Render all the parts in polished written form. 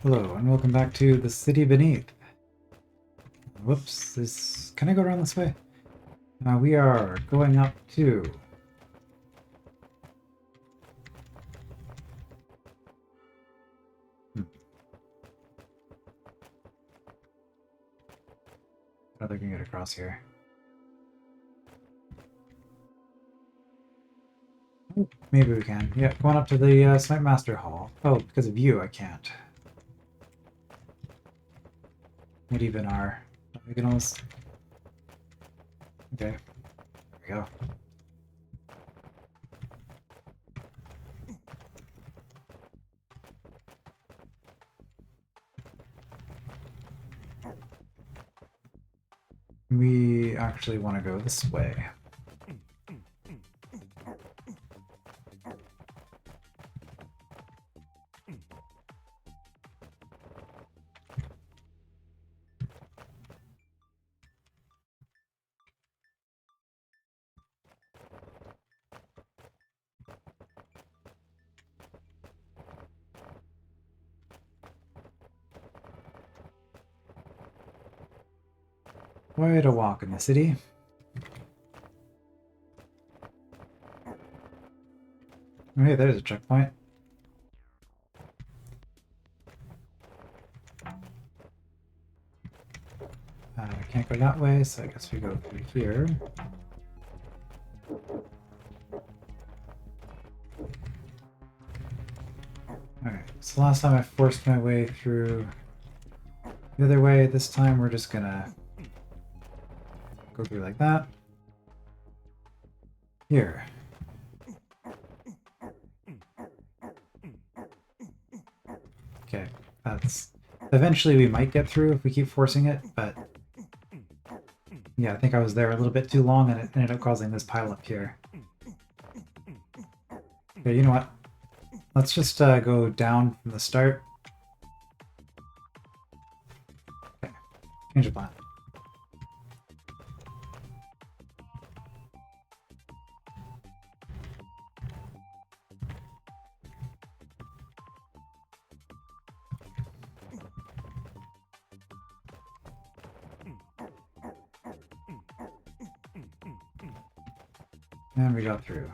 Hello, and welcome back to the City Beneath. Whoops, can I go around this way? We are going up to... How they can get across here. Oh, maybe we can. Yeah, going up to the Snipe Master Hall. Oh, because of you, I can't. What even are... We can almost... Okay, there we go. We actually want to go this way. Quite a walk in the city. Oh, hey, there's a checkpoint. I can't go that way, so I guess we go through here. Alright, so last time I forced my way through the other way. This time we're just gonna go through like that. Here. Okay, that's... Eventually we might get through if we keep forcing it, but... Yeah, I think I was there a little bit too long and it ended up causing this pile up here. Okay, you know what? Let's just go down from the start. Okay, change of plan. And we got through.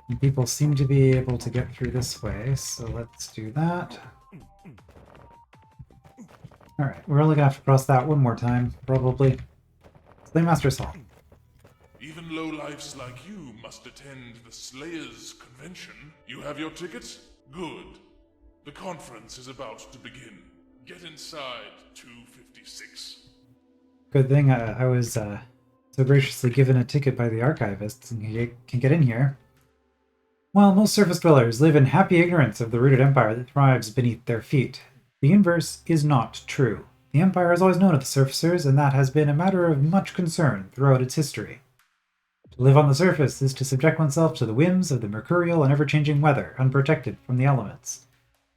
And people seem to be able to get through this way, so let's do that. Alright, we're only gonna have to cross that one more time, probably. Slaymaster's Hall. Even lowlifes like you must attend the Slayers Convention. You have your ticket? Good. The conference is about to begin. Get inside 256. Good thing I was so graciously given a ticket by the archivists and can get in here. While most surface dwellers live in happy ignorance of the rooted empire that thrives beneath their feet, the inverse is not true. The empire has always known of the surfacers, and that has been a matter of much concern throughout its history. To live on the surface is to subject oneself to the whims of the mercurial and ever-changing weather, unprotected from the elements.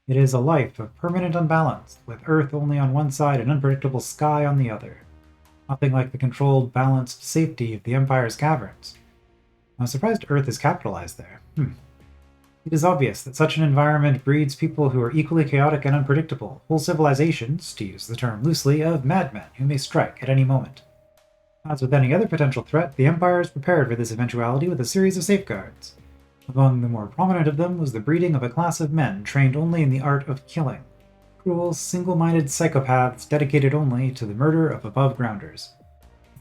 It is a life of permanent unbalance, with Earth only on one side and unpredictable sky on the other. Nothing like the controlled, balanced safety of the Empire's caverns. I'm surprised Earth is capitalized there. It is obvious that such an environment breeds people who are equally chaotic and unpredictable, whole civilizations, to use the term loosely, of madmen who may strike at any moment. As with any other potential threat, the Empire is prepared for this eventuality with a series of safeguards. Among the more prominent of them was the breeding of a class of men trained only in the art of killing. Cruel, single-minded psychopaths dedicated only to the murder of above-grounders.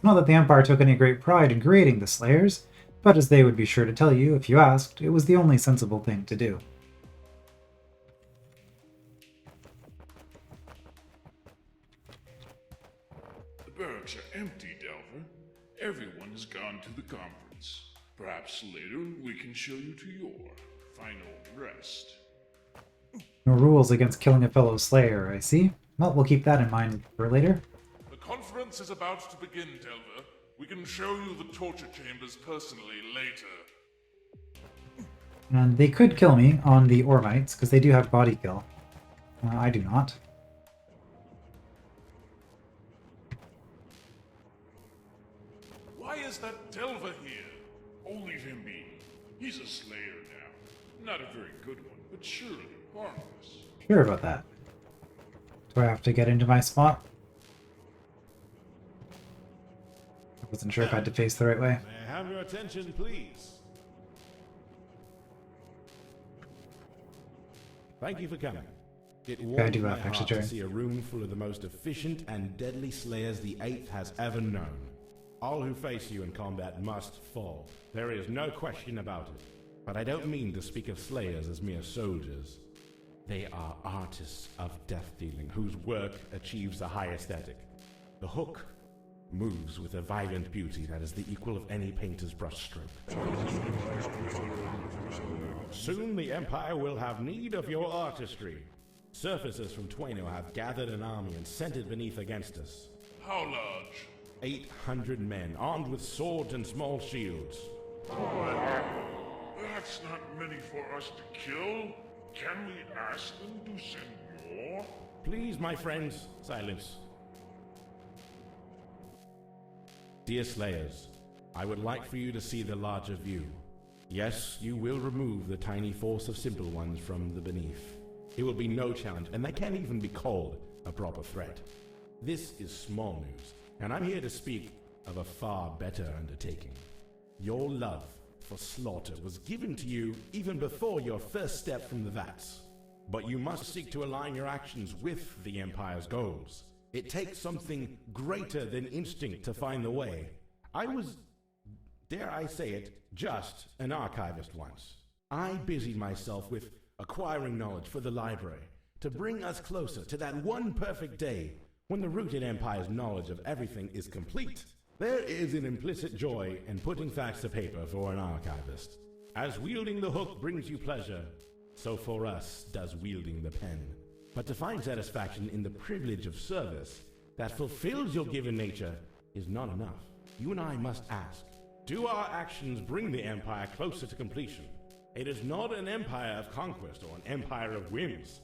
Not that the Empire took any great pride in creating the Slayers, but as they would be sure to tell you if you asked, it was the only sensible thing to do. The barracks are empty, Delver. Everyone has gone to the conference. Perhaps later we can show you to your final rest. No rules against killing a fellow Slayer, I see. Well, we'll keep that in mind for later. The conference is about to begin, Delver. We can show you the torture chambers personally later. And they could kill me on the Ormites, because they do have body kill. I do not. Why is that Delver here? Oh, leave him be. He's a Slayer now. Not a very good one, but surely harmless. Sure about that. Do I have to get into my spot? I wasn't sure if I had to face the right way. May I have your attention, please? Thank you for coming. It warmed my heart to see a room full of the most efficient and deadly slayers the 8th has ever known. All who face you in combat must fall. There is no question about it. But I don't mean to speak of slayers as mere soldiers. They are artists of death-dealing whose work achieves a high aesthetic. The hook moves with a violent beauty that is the equal of any painter's brushstroke. Soon the Empire will have need of your artistry. Surfacers from Twano have gathered an army and sent it beneath against us. How large? 800 men, armed with swords and small shields. That's not many for us to kill. Can we ask them to send more? Please, my friends, silence. Dear Slayers, I would like for you to see the larger view. Yes, you will remove the tiny force of simple ones from the beneath. It will be no challenge, and they can't even be called a proper threat. This is small news, and I'm here to speak of a far better undertaking. Your love for slaughter was given to you even before your first step from the vats. But you must seek to align your actions with the Empire's goals. It takes something greater than instinct to find the way. I was, dare I say it, just an archivist once. I busied myself with acquiring knowledge for the library to bring us closer to that one perfect day when the rooted Empire's knowledge of everything is complete. There is an implicit joy in putting facts to paper for an archivist. As wielding the hook brings you pleasure, so for us does wielding the pen. But to find satisfaction in the privilege of service that fulfills your given nature is not enough. You and I must ask, do our actions bring the Empire closer to completion? It is not an empire of conquest or an empire of whims.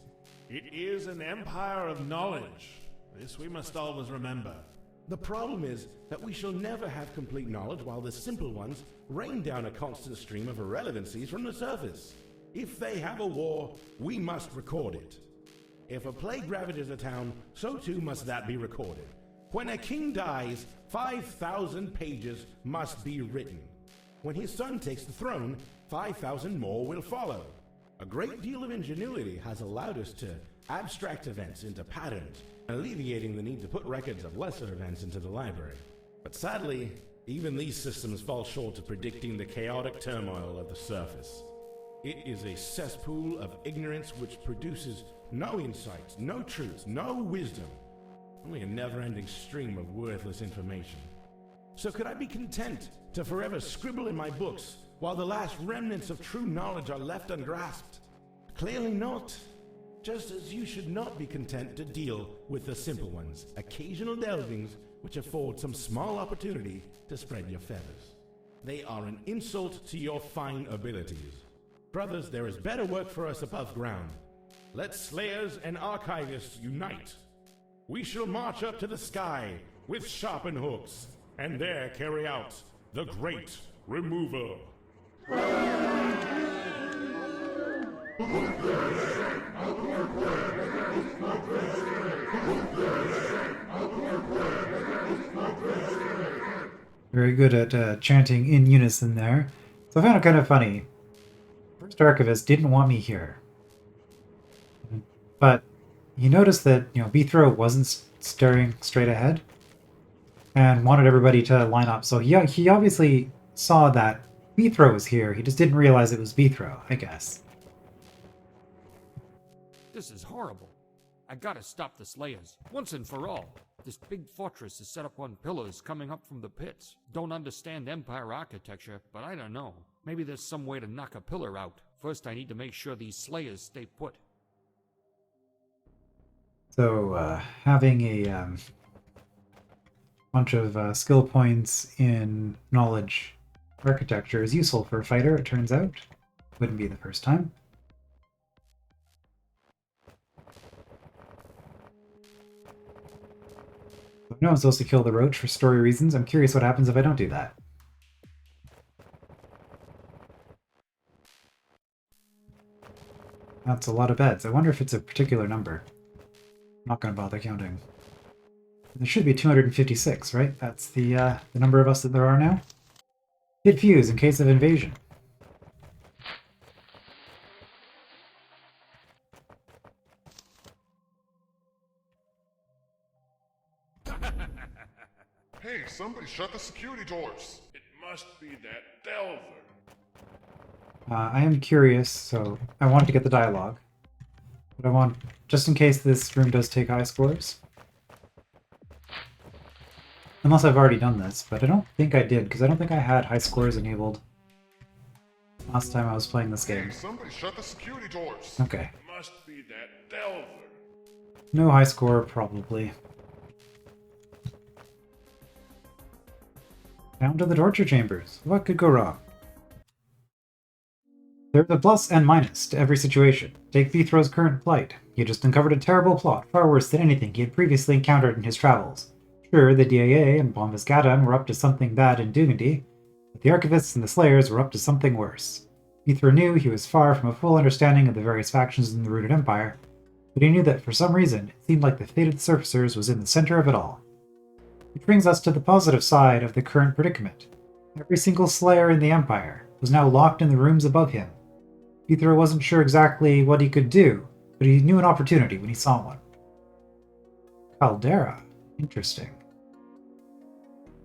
It is an empire of knowledge. This we must always remember. The problem is that we shall never have complete knowledge while the simple ones rain down a constant stream of irrelevancies from the surface. If they have a war, we must record it. If a plague ravages a town, so too must that be recorded. When a king dies, 5,000 pages must be written. When his son takes the throne, 5,000 more will follow. A great deal of ingenuity has allowed us to abstract events into patterns, alleviating the need to put records of lesser events into the library. But sadly, even these systems fall short of predicting the chaotic turmoil of the surface. It is a cesspool of ignorance which produces no insights, no truths, no wisdom, only a never-ending stream of worthless information. So could I be content to forever scribble in my books while the last remnants of true knowledge are left ungrasped? Clearly not. Just as you should not be content to deal with the simple ones, occasional delvings which afford some small opportunity to spread your feathers. They are an insult to your fine abilities. Brothers, there is better work for us above ground. Let slayers and archivists unite. We shall march up to the sky with sharpened hooks, and there carry out the great removal. Very good at chanting in unison there. So I found it kind of funny. First Archivist didn't want me here. But he noticed that, Bethro wasn't staring straight ahead and wanted everybody to line up. So he obviously saw that Bethro was here. He just didn't realize it was Bethro, I guess. This is horrible. I gotta stop the Slayers, once and for all. This big fortress is set up on pillars coming up from the pits. Don't understand Empire architecture, but I don't know. Maybe there's some way to knock a pillar out. First I need to make sure these Slayers stay put. So, having a bunch of skill points in knowledge architecture is useful for a fighter, it turns out. Wouldn't be the first time. I know I'm supposed to kill the roach for story reasons. I'm curious what happens if I don't do that. That's a lot of beds. I wonder if it's a particular number. not going to bother counting. There should be 256, right? That's the number of us that there are now. Hit fuse in case of invasion. Hey, somebody shut the security doors! It must be that Delver. I am curious, so I wanted to get the dialogue. But I want, just in case this room does take high scores. Unless I've already done this, but I don't think I did, because I don't think I had high scores enabled last time I was playing this game. Hey, somebody shut the security doors! Okay. It must be that Delver. No high score, probably. Down to the torture chambers. What could go wrong? There's a plus and minus to every situation. Take Vithro's current plight. He had just uncovered a terrible plot, far worse than anything he had previously encountered in his travels. Sure, the DAA and Bombasgatan were up to something bad in Dugandy, but the Archivists and the Slayers were up to something worse. Vithro knew he was far from a full understanding of the various factions in the Rooted Empire, but he knew that for some reason it seemed like the fate of the Surfacers was in the center of it all. Which brings us to the positive side of the current predicament. Every single Slayer in the Empire was now locked in the rooms above him. Vithro wasn't sure exactly what he could do, but he knew an opportunity when he saw one. Caldera. Interesting.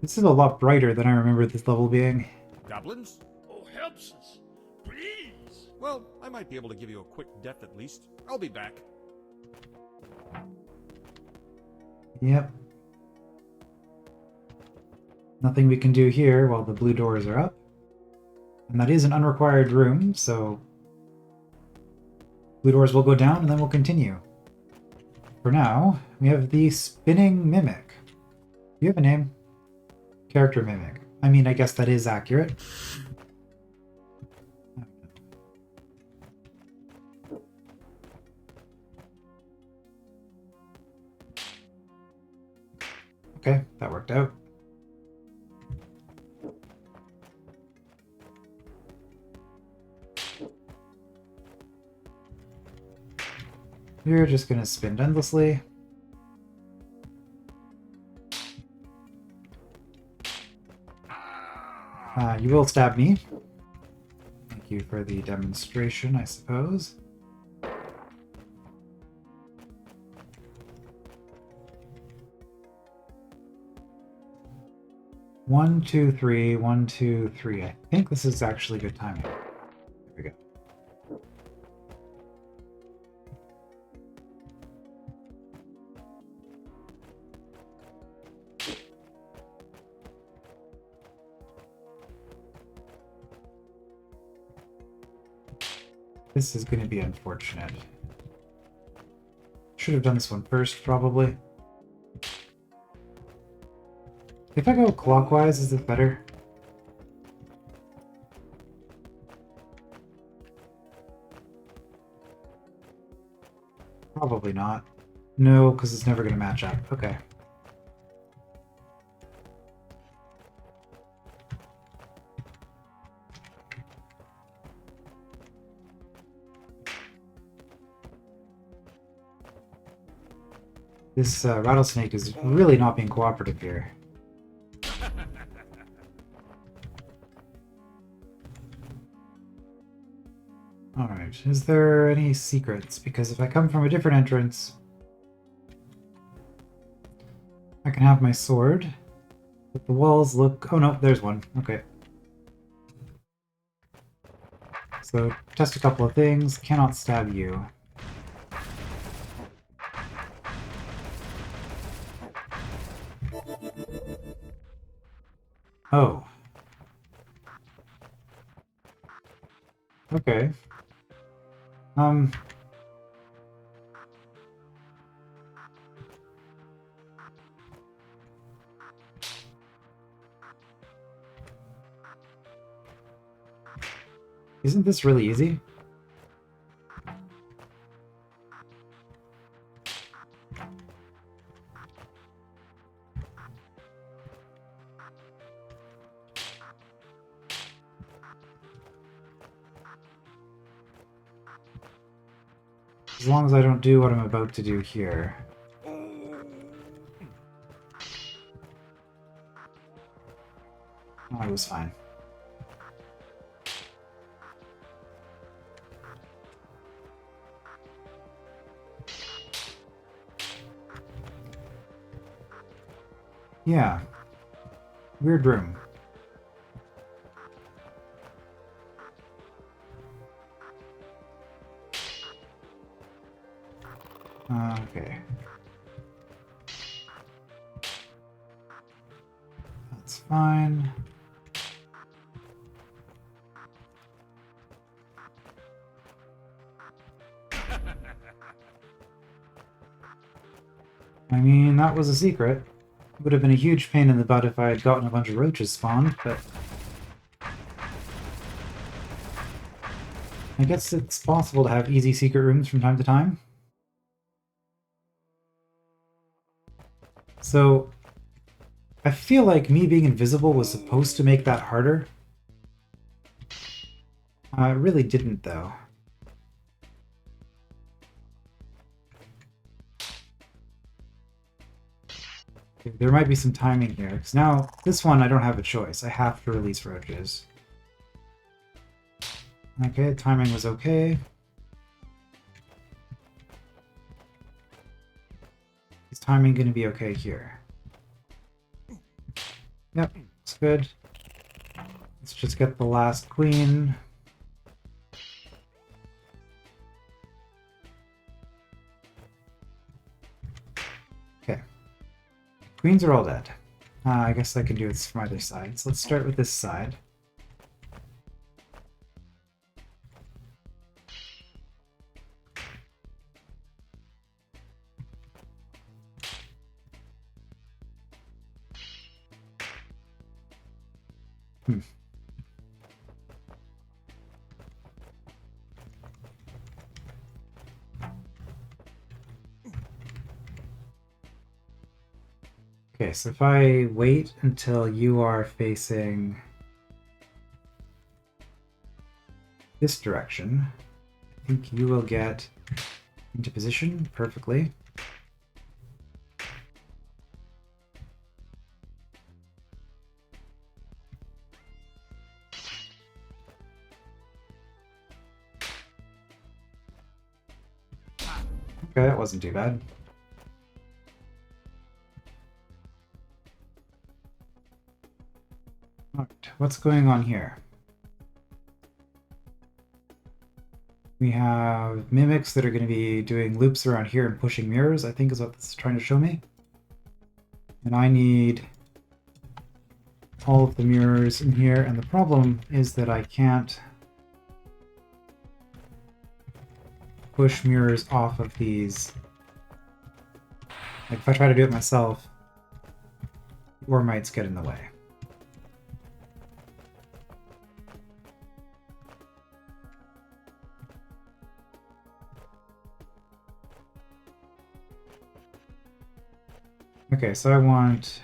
This is a lot brighter than I remember this level being. Goblins? Oh, helps us. Please. Well, I might be able to give you a quick death at least. I'll be back. Yep. Nothing we can do here while the blue doors are up. And that is an unrequired room, so blue doors will go down and then we'll continue. For now, we have the Spinning Mimic. Do you have a name? Character Mimic. I mean, I guess that is accurate. Okay, that worked out. You're just gonna spin endlessly. You will stab me. Thank you for the demonstration, I suppose. One, two, three, 1, 2, 3. I think this is actually good timing. There we go. This is going to be unfortunate. Should have done this one first, probably. If I go clockwise, is it better? Probably not. No, because it's never going to match up. Okay. This rattlesnake is really not being cooperative here. Alright, is there any secrets? Because if I come from a different entrance, I can have my sword. But the walls look... Oh no, there's one. Okay. So, test a couple of things. Cannot stab you. Oh. Okay. Isn't this really easy? As long as I don't do what I'm about to do here. it was fine. Yeah. Weird room. Okay. That's fine. I mean, that was a secret. It would have been a huge pain in the butt if I had gotten a bunch of roaches spawned, but I guess it's possible to have easy secret rooms from time to time. So, I feel like me being invisible was supposed to make that harder. It really didn't, though. Okay, there might be some timing here, because now, this one I don't have a choice. I have to release roaches. Okay, timing was okay. Is timing going to be okay here? Yep, it's good. Let's just get the last queen. Okay. Queens are all dead. I guess I can do this from either side. So let's start with this side. Okay, so if I wait until you are facing this direction, I think you will get into position perfectly. Okay, that wasn't too bad. Alright, what's going on here? We have mimics that are going to be doing loops around here and pushing mirrors, I think is what this is trying to show me. And I need all of the mirrors in here, and the problem is that I can't push mirrors off of these. Like if I try to do it myself, ore mites get in the way. Okay, so I want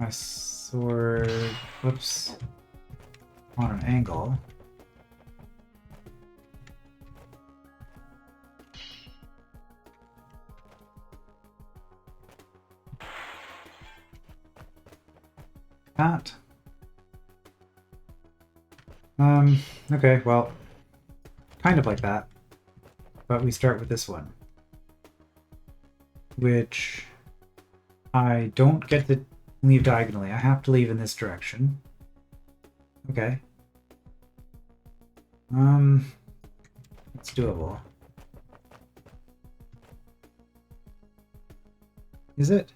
my sword, whoops, on an angle. That. Okay, well, kind of like that, but we start with this one, which I don't get to leave diagonally. I have to leave in this direction. Okay. It's doable. Is it?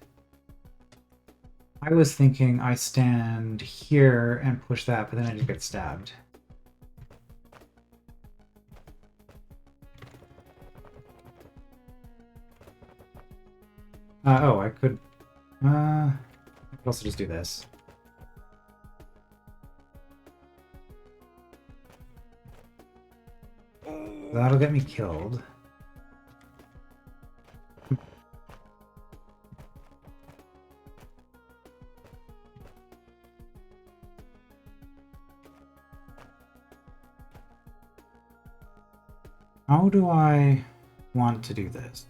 I was thinking I stand here and push that, but then I just get stabbed. Oh, I could also just do this. That'll get me killed. How do I want to do this?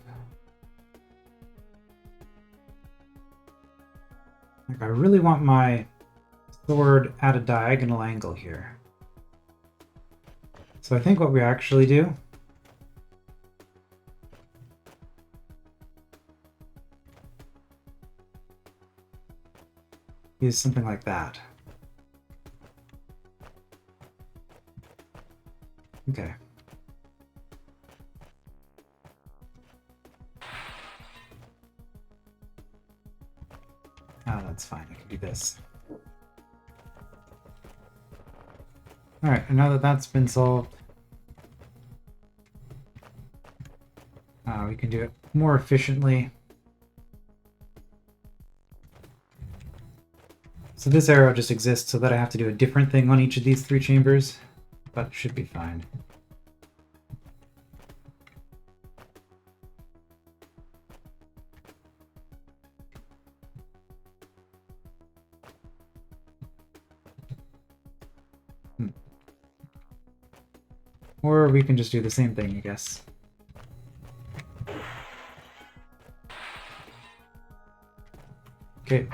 I really want my sword at a diagonal angle here. So I think what we actually do is something like that. Okay. Oh, that's fine. I can do this. Alright, and now that that's been solved, we can do it more efficiently. So this arrow just exists so that I have to do a different thing on each of these 3 chambers, but it should be fine. Or we can just do the same thing, I guess. Okay.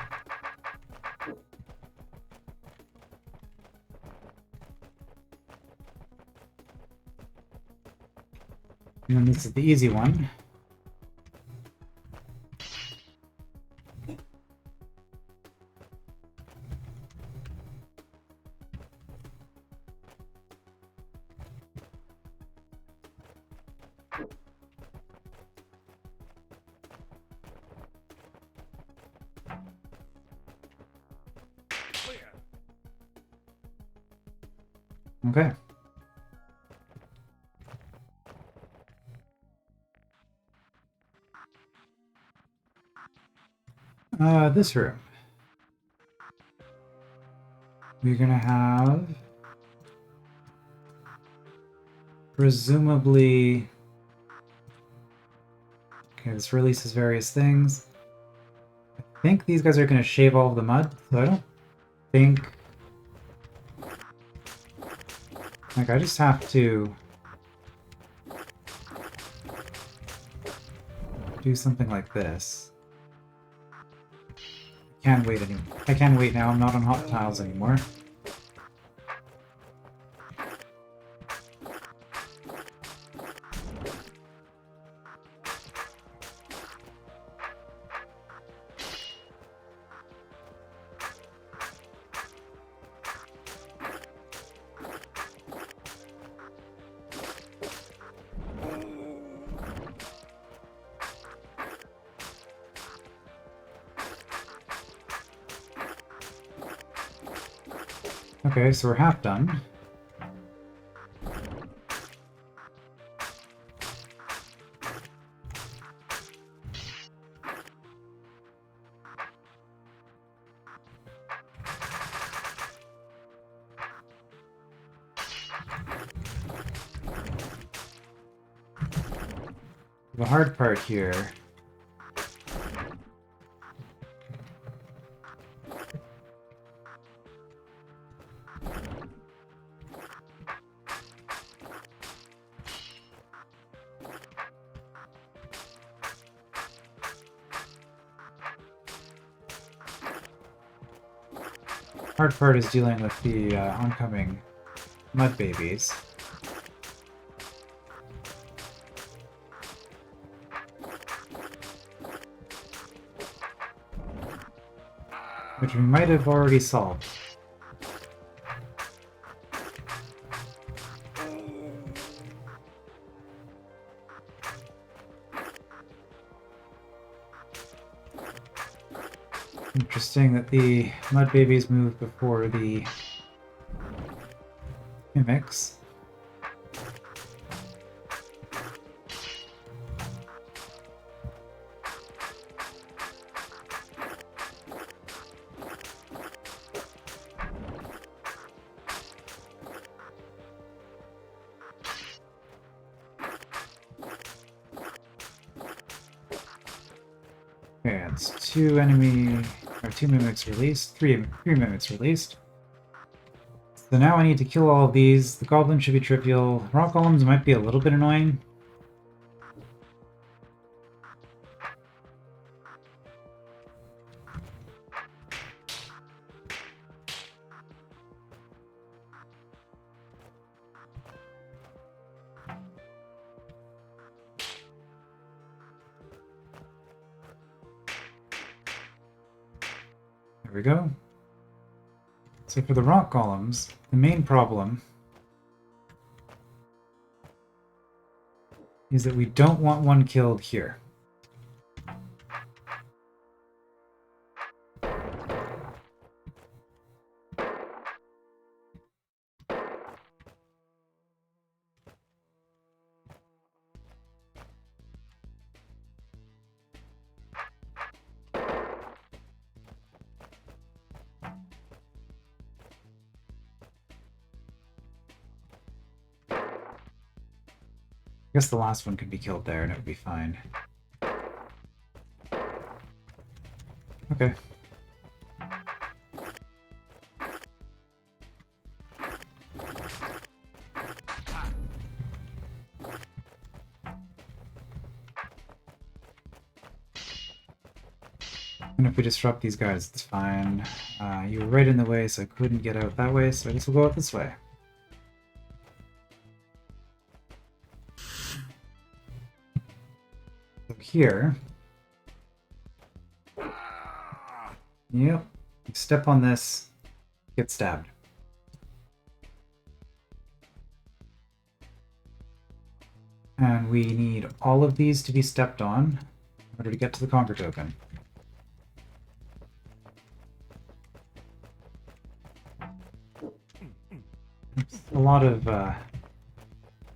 And then this is the easy one. Okay. This room. We're gonna have presumably. Okay, this releases various things. I think these guys are gonna shave all of the mud, so I don't think. Like, I just have to do something like this. Can't wait anymore. I can't wait now. I'm not on hot tiles anymore. Okay, so we're half done. The hard part here is dealing with the oncoming mud babies. Which we might have already solved. Interesting that the mud babies move before the mimics. Okay, it's two mimics released, three mimics released. So now I need to kill all of these. The goblin should be trivial. Rock golems might be a little bit annoying. There we go. So for the rock golems, the main problem is that we don't want one killed here. I guess the last one could be killed there and it would be fine. Okay. And if we disrupt these guys, it's fine. You were right in the way, so I couldn't get out that way, so I guess we'll go out this way. So here... Yep. You step on this, get stabbed. And we need all of these to be stepped on in order to get to the Conquer token. It's a lot of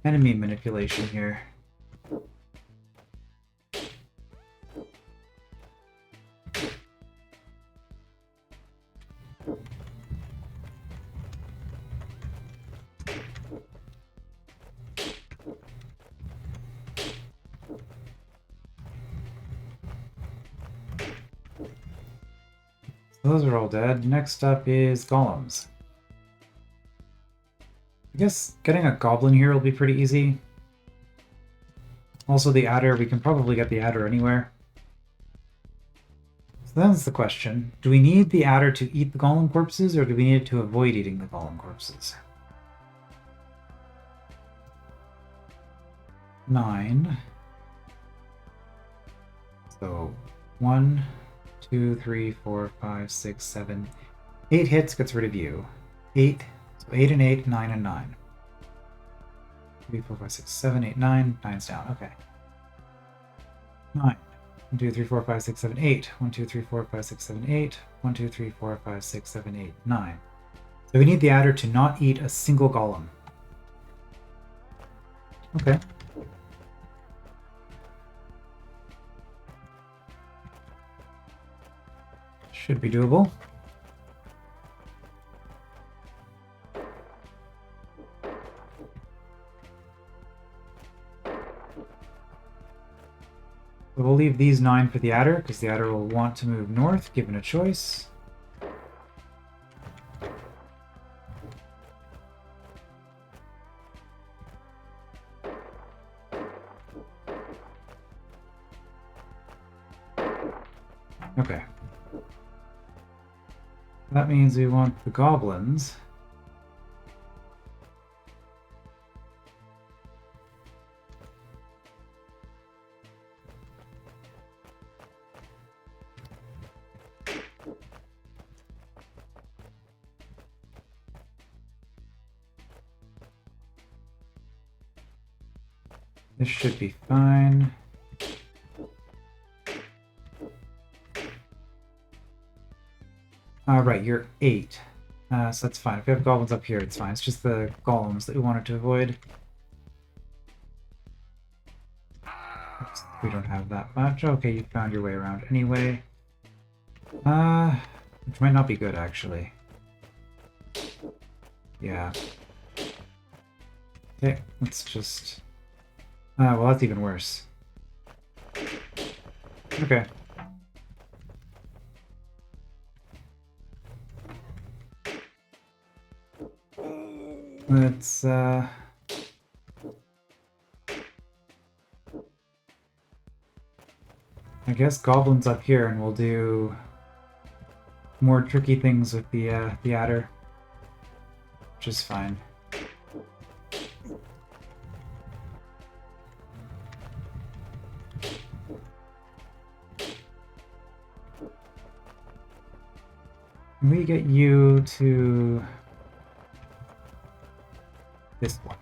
enemy manipulation here. Those are all dead. Next up is golems. I guess getting a goblin here will be pretty easy. Also the adder, we can probably get the adder anywhere. So that's the question. Do we need the adder to eat the golem corpses, or do we need it to avoid eating the golem corpses? 9. So 1, 2, 3, 4, 5, 6, 7, 8 hits gets rid of you. 8. So 8 and 8, 9 and 9. 3, 4, 5, 6, 7, 8, 9. 9's down. Okay. 9. 1, 2, 3, 4, 5, 6, 7, 8. 1, 2, 3, 4, 5, 6, 7, 8. 1, 2, 3, 4, 5, 6, 7, 8, 9. So we need the adder to not eat a single golem. Okay. Should be doable. So we'll leave these 9 for the adder, because the adder will want to move north, given a choice. Okay. That means we want the goblins. This should be fine. Right, you're 8. So that's fine. If we have goblins up here, it's fine. It's just the golems that we wanted to avoid. Oops, we don't have that much. Okay, you found your way around anyway. Which might not be good, actually. Yeah. Okay, let's just... well, that's even worse. Okay. Let's, I guess goblins up here, and we'll do more tricky things with the adder, which is fine. Can we get you to this one?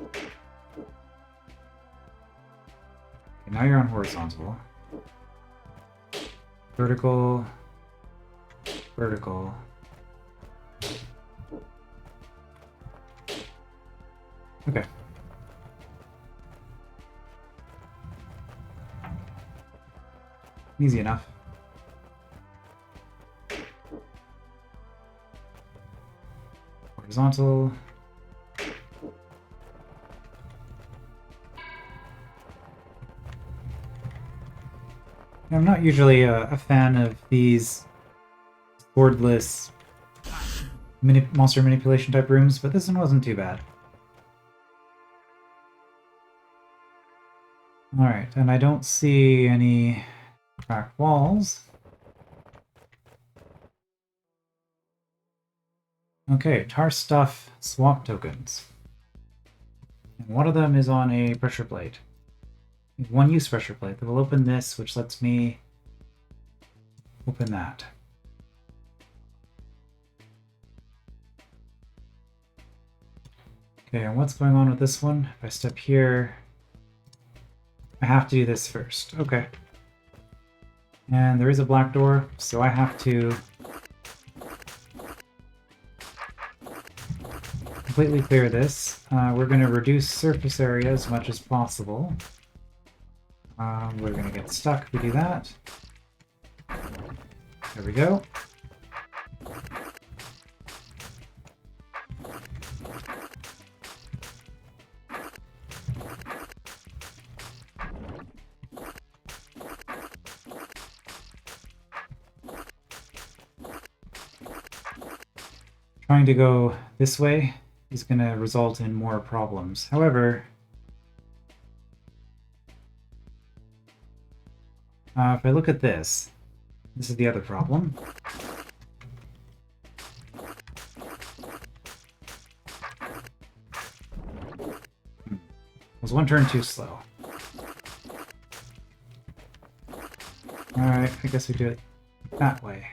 Okay, now you're on horizontal. Vertical. Vertical. Okay. Easy enough. Horizontal. I'm not usually a fan of these boardless monster manipulation type rooms, but this one wasn't too bad. Alright, and I don't see any cracked walls. Okay, tar stuff swap tokens. And one of them is on a pressure plate. One use pressure plate that will open this, which lets me open that. Okay, and what's going on with this one? If I step here, I have to do this first. Okay. And there is a black door, so I have to completely clear this. We're going to reduce surface area as much as possible. We're going to get stuck if we do that. There we go. Trying to go this way is going to result in more problems. However, if I look at this, this is the other problem. Was one turn too slow. Alright, I guess we do it that way.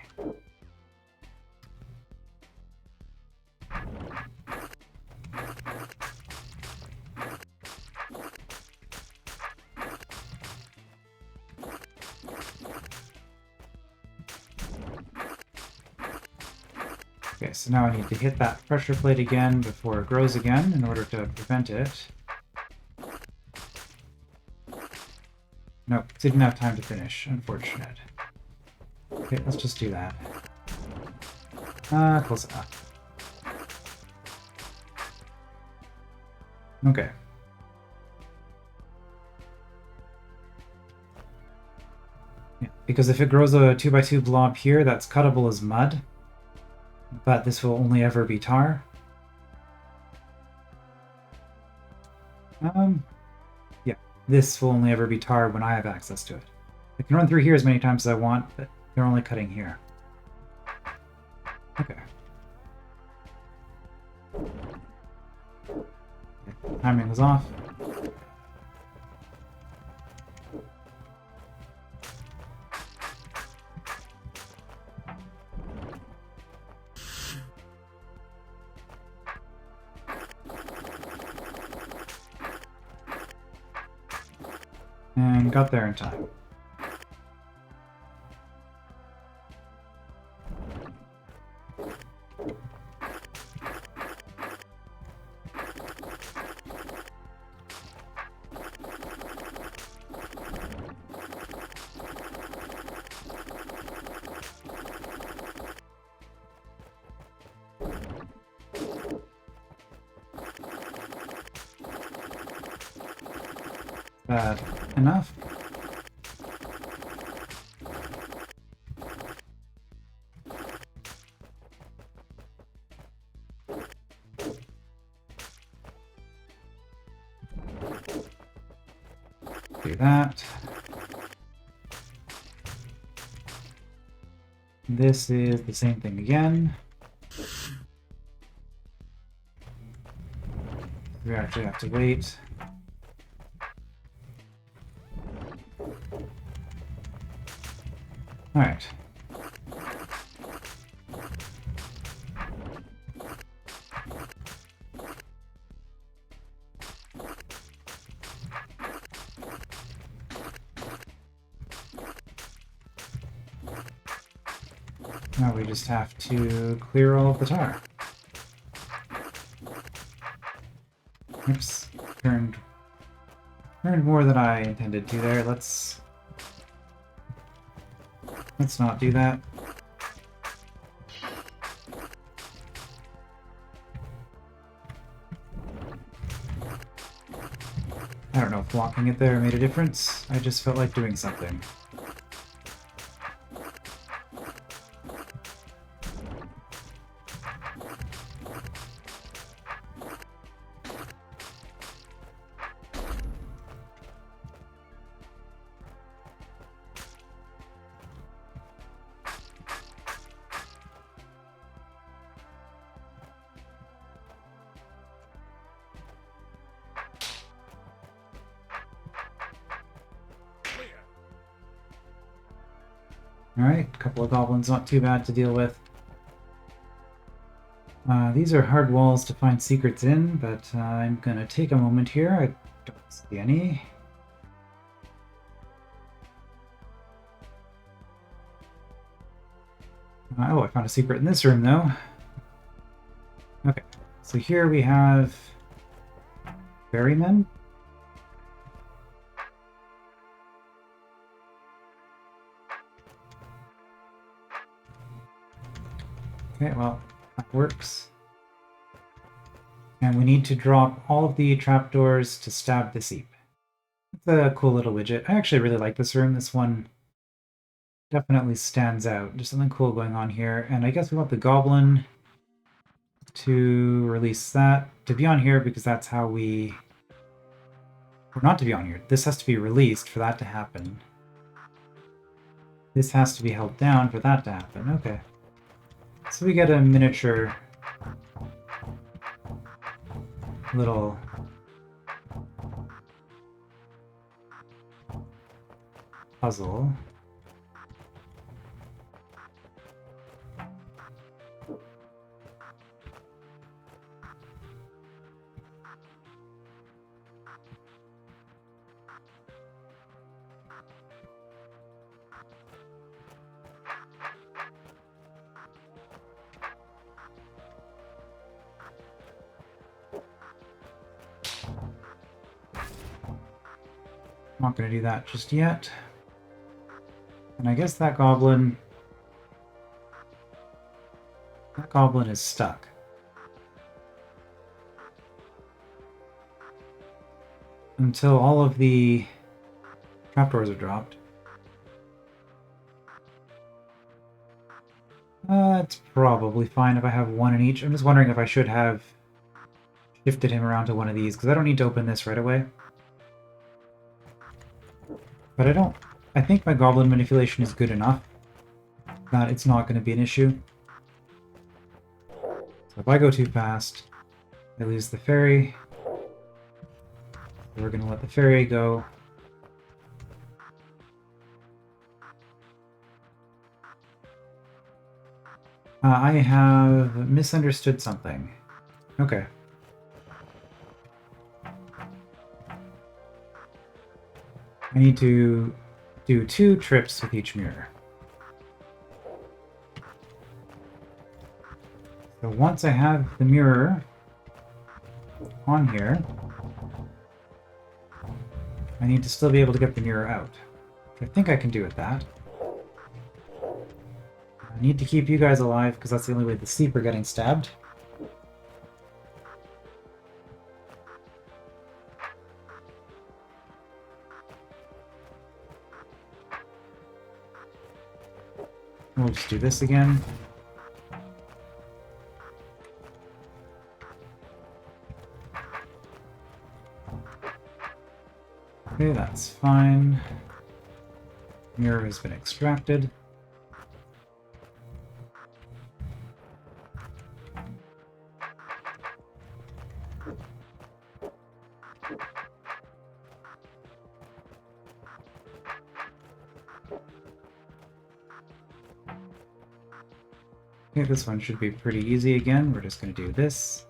Okay, so now I need to hit that pressure plate again before it grows again in order to prevent it. Nope, didn't have time to finish. Unfortunate. Okay, let's just do that. Close enough. Okay. Yeah, because if it grows a 2x2 blob here, that's cuttable as mud. But this will only ever be tar. Yeah, this will only ever be tar when I have access to it. I can run through here as many times as I want, but they're only cutting here. Okay. Timing is off. And got there in time. Bad enough. Do that. This is the same thing again. We actually have to wait. Alright. Now we just have to clear all of the tar. Oops, turned more than I intended to there. Let's not do that. I don't know if blocking it there made a difference. I just felt like doing something. Alright, a couple of goblins, not too bad to deal with. These are hard walls to find secrets in, but I'm gonna take a moment here. I don't see any. Oh, I found a secret in this room, though. Okay, so here we have ferrymen. Okay, well, that works. And we need to drop all of the trapdoors to stab the seep. It's a cool little widget. I actually really like this room. This one definitely stands out. There's something cool going on here. And I guess we want the goblin to release that, to be on here, because that's how we... Or not to be on here. This has to be released for that to happen. This has to be held down for that to happen. Okay. So we get a miniature little puzzle. Not going to do that just yet. And I guess that goblin is stuck. Until all of the trapdoors are dropped. It's probably fine if I have one in each. I'm just wondering if I should have shifted him around to one of these, because I don't need to open this right away. But I think my goblin manipulation is good enough that it's not going to be an issue. So if I go too fast, I lose the ferry. We're going to let the ferry go. I have misunderstood something. Okay. I need to do 2 trips with each mirror. So once I have the mirror on here, I need to still be able to get the mirror out. I think I can do with that. I need to keep you guys alive because that's the only way the sleep are getting stabbed. We'll just do this again. Okay, that's fine. Mirror has been extracted. Okay, this one should be pretty easy again. We're just going to do this.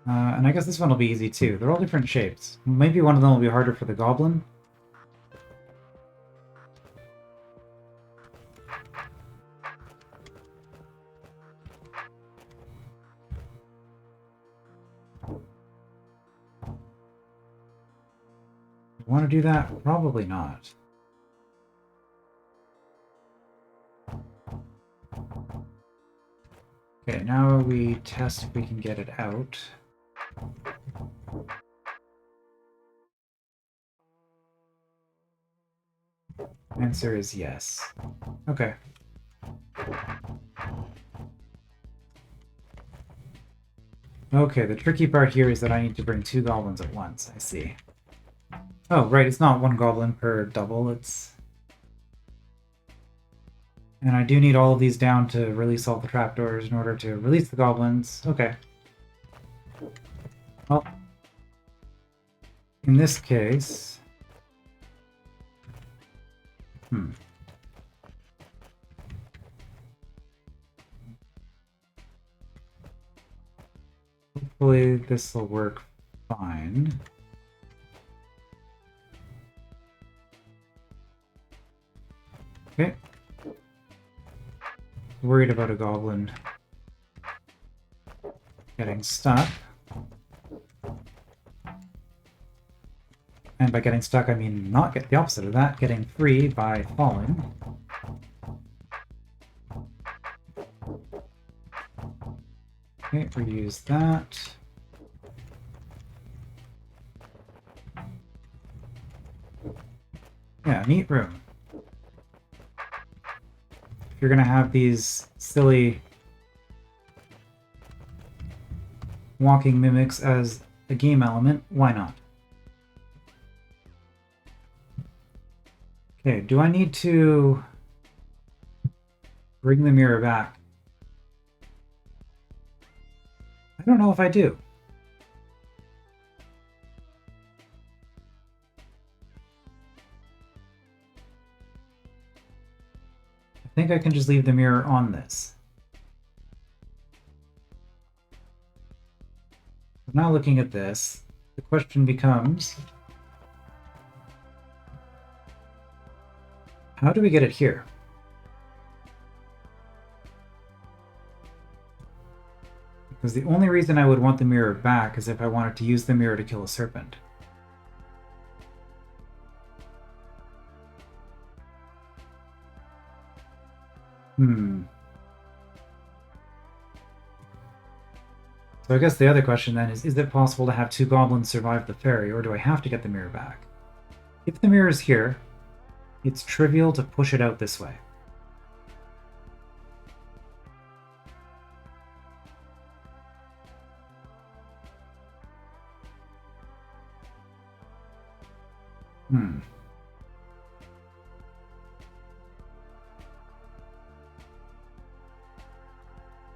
And I guess this one will be easy too. They're all different shapes. Maybe one of them will be harder for the goblin. Want to do that? Probably not. Okay, now we test if we can get it out. Answer is yes. Okay. Okay, the tricky part here is that I need to bring 2 goblins at once. I see. Oh, right, it's not 1 goblin per double, it's... And I do need all of these down to release all the trapdoors in order to release the goblins. Okay. Well, in this case... Hopefully this will work fine. Okay. Worried about a goblin getting stuck. And by getting stuck, I mean not get the opposite of that, getting free by falling. Okay, reuse that. Yeah, neat room. If you're gonna have these silly walking mimics as a game element, why not? Okay, do I need to bring the mirror back? I don't know if I do. I think I can just leave the mirror on this. Now looking at this, the question becomes, how do we get it here? Because the only reason I would want the mirror back is if I wanted to use the mirror to kill a serpent. So I guess the other question then is it possible to have 2 goblins survive the ferry, or do I have to get the mirror back? If the mirror is here, it's trivial to push it out this way.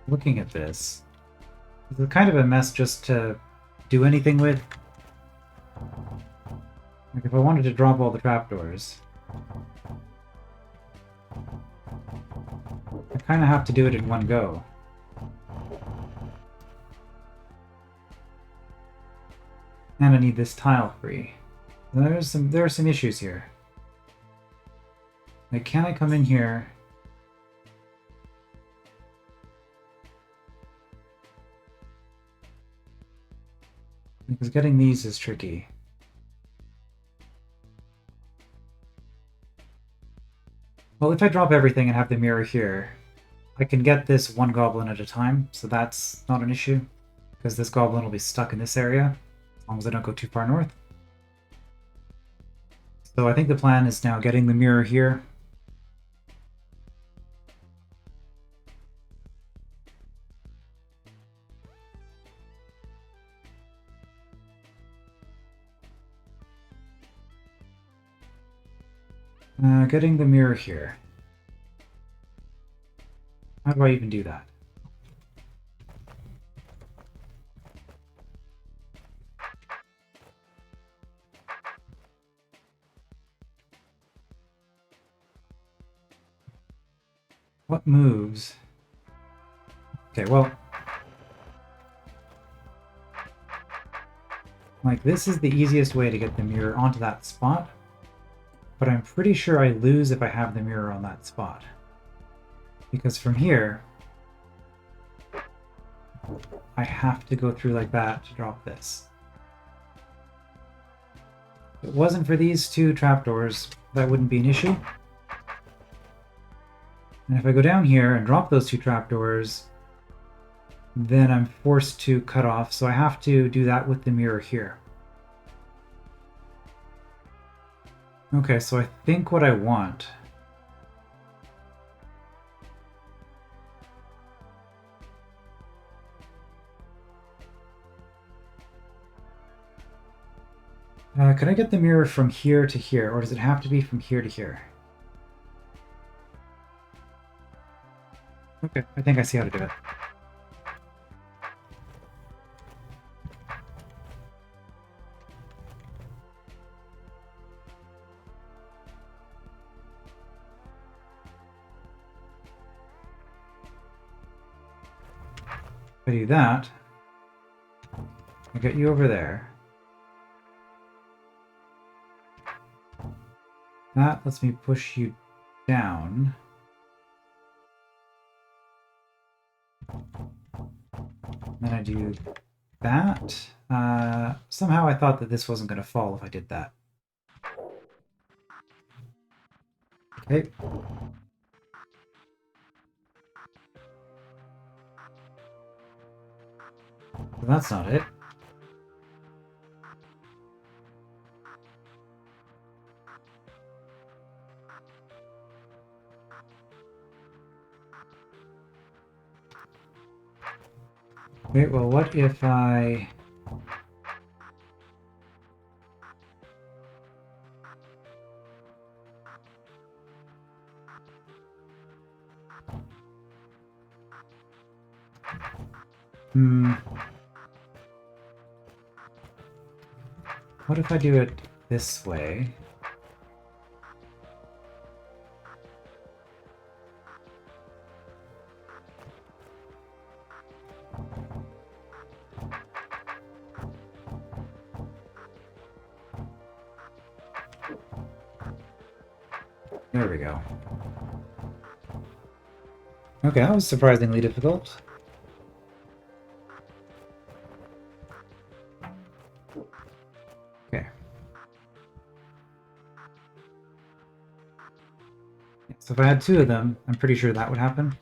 Looking at this, it's kind of a mess just to do anything with. Like if I wanted to drop all the trapdoors, I kind of have to do it in one go. And I need this tile free. There are some issues here. Like, can I come in here? Because getting these is tricky. Well, if I drop everything and have the mirror here, I can get this 1 goblin at a time, so that's not an issue. Because this goblin will be stuck in this area, as long as I don't go too far north. So I think the plan is now getting the mirror here. Getting the mirror here. How do I even do that? What moves? Okay, well... like, this is the easiest way to get the mirror onto that spot. But I'm pretty sure I lose if I have the mirror on that spot. Because from here... I have to go through like that to drop this. If it wasn't for these two trapdoors, that wouldn't be an issue. And if I go down here and drop those two trapdoors, then I'm forced to cut off, so I have to do that with the mirror here. Okay, so I think what I want... could I get the mirror from here to here, or does it have to be from here to here? Okay, I think I see how to do it. If I do that, I get you over there. That lets me push you down. Then I do that. Somehow I thought that this wasn't going to fall if I did that. Okay. Well, that's not it. Wait, well, what if I... What if I do it this way? There we go. Okay, that was surprisingly difficult. Okay. So if I had two of them, I'm pretty sure that would happen.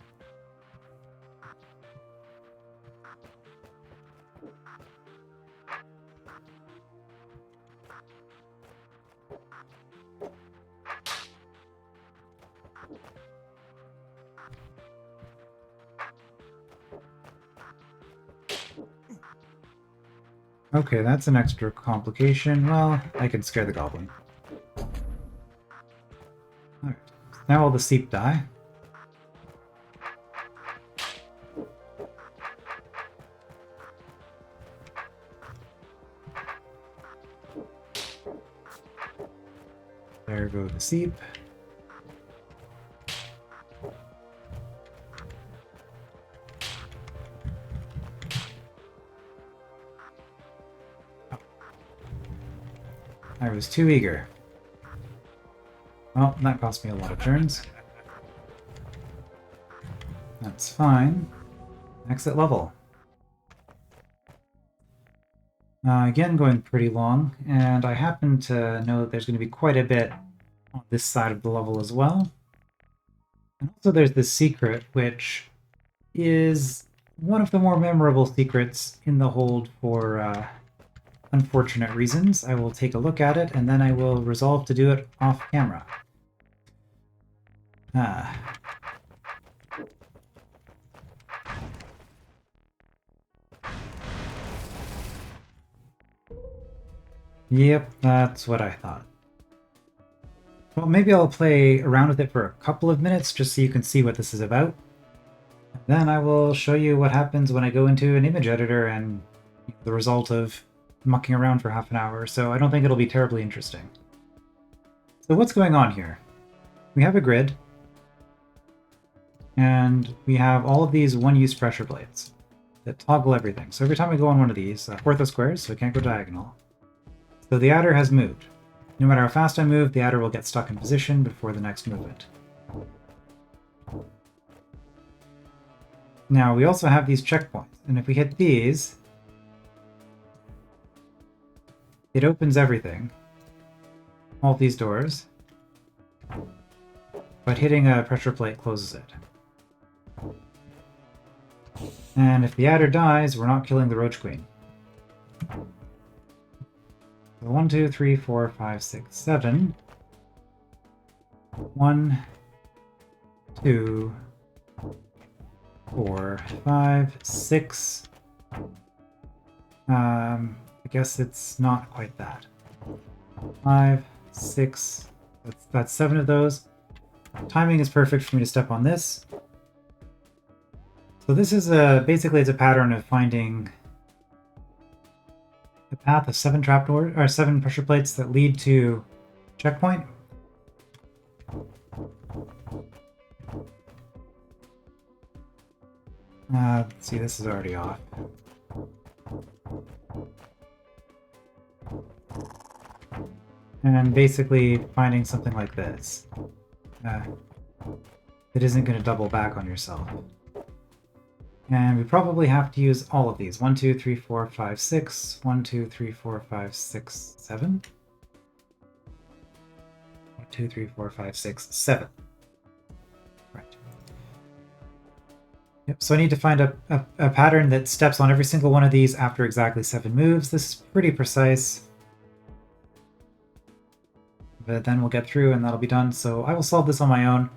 Okay, that's an extra complication. Well, I can scare the goblin. Alright, now all the seep die. There go the seep. I was too eager. Well, that cost me a lot of turns. That's fine. Exit level. Again, going pretty long, and I happen to know that there's going to be quite a bit on this side of the level as well. And also there's this secret, which is one of the more memorable secrets in the hold for unfortunate reasons. I will take a look at it, and then I will resolve to do it off camera. Yep, that's what I thought. Well, maybe I'll play around with it for a couple of minutes just so you can see what this is about. And then I will show you what happens when I go into an image editor and the result of mucking around for half an hour, so I don't think it'll be terribly interesting. So what's going on here? We have a grid. And we have all of these one-use pressure plates that toggle everything. So every time we go on one of these, ortho squares, so we can't go diagonal. So the adder has moved. No matter how fast I move, the adder will get stuck in position before the next movement. Now, we also have these checkpoints, and if we hit these, it opens everything. All these doors. But hitting a pressure plate closes it. And if the adder dies, we're not killing the Roach Queen. So 1, 2, 3, 4, 5, 6, 7. 1, 2, 4, 5, 6. I guess it's not quite that. 5, 6. That's 7 of those. Timing is perfect for me to step on this. So this is basically it's a pattern of finding the path of 7 trapdoors or 7 pressure plates that lead to checkpoint. Let's see, this is already off. And basically finding something like this. It isn't going to double back on yourself. And we probably have to use all of these. 1, 2, 3, 4, 5, 6. 1, 2, 3, 4, 5, 6, 7. 1, 2, 3, 4, 5, 6, 7. Right. Yep, so I need to find a pattern that steps on every single one of these after exactly 7 moves. This is pretty precise. But then we'll get through and that'll be done. So I will solve this on my own.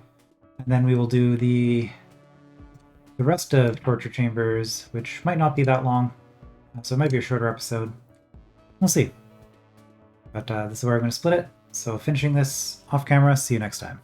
And then we will do the rest of Torture Chambers, which might not be that long. So it might be a shorter episode. We'll see. But this is where I'm going to split it. So finishing this off camera, see you next time.